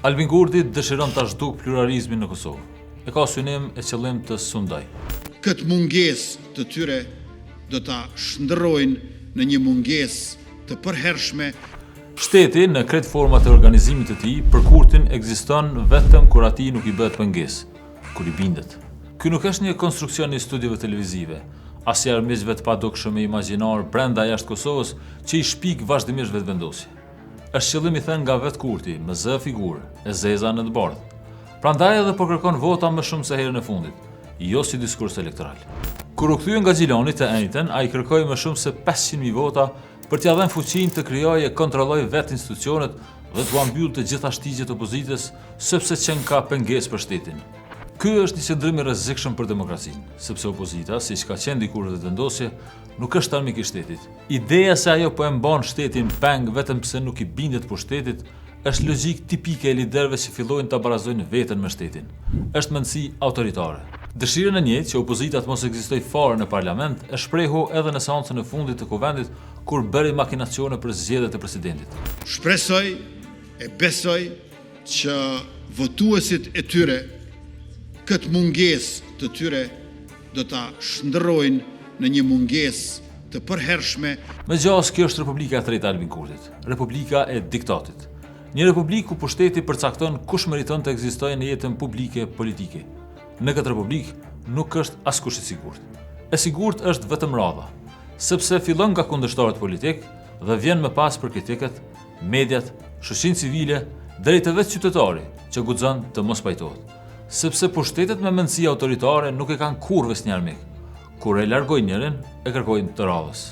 Albin Kurti dëshiron ta zhduk pluralizmin në Kosovë. E ka synim e qëllim të sundoj. Këtë mungesë të tyre do ta shndërrojnë në një mungesë të përhershme. Shteti në krejt format e organizimit të tij për Kurtin ekziston vetëm kur atij nuk i bëhet pengesë, kur i bindet. Ky nuk është një konstruksion i studiove televizive, as i armiqve të padukshëm e imagjinar brenda jashtë Kosovës që i shpik vazhdimisht vetëvendosje. Është qëllim i thënë nga vetë Kurti, me zë figurë, e zeza në të bardhë. Prandaj edhe po kërkon vota më shumë se herën e fundit, jo si diskurs elektoral. Kur u kthye nga Xhiloni të enjtën, ai kërkoi më shumë se 500.000 vota për t'ia dhënë fuqinë të krijojë e kontrollojë vetë institucionet dhe t'u mbyll të gjitha shtigjet opozitës, sepse qenë ka pengesë për shtetin. Ky është një qëndrim i rrezikshëm për demokracinë, sepse opozita, siç ka qenë dikur vetëvendosje, nuk është armik i shtetit. Ideja se ajo po e mban shtetin peng vetëm pse nuk i bindet pushtetit, është logjik tipike e liderëve që fillojnë ta barazojnë veten me shtetin. Është mendësi autoritare. Dëshirën e njëjtë që opozita të mos ekzistojë fare në parlament e shprehu edhe në seancën e fundit të Kuvendit, kur bëri makinacione për zgjedhjet e presidentit. Shpresoj e besoj që votuesit e tyre këtë mungesë të tyre do ta shndërrojnë në një mungesë të përhershme. Megjithëse kjo është Republika e tretë e Albin Kurtit, Republika e diktatit. Një republikë ku pushteti përcakton kush meriton të ekzistojë në jetën publike politike. Në këtë republikë nuk është askush i sigurt. E sigurt është vetëm radha, sepse fillon nga kundërshtarët politik dhe vjen më pas për kritikët, mediat, shoqërinë civile, deri te vetë qytetari që guxon të mos pajtohet. Sepse pushtetet me mendësi autoritare nuk e kanë kurrë një armik. Kur e largojnë njërin, e kërkojnë të radhës.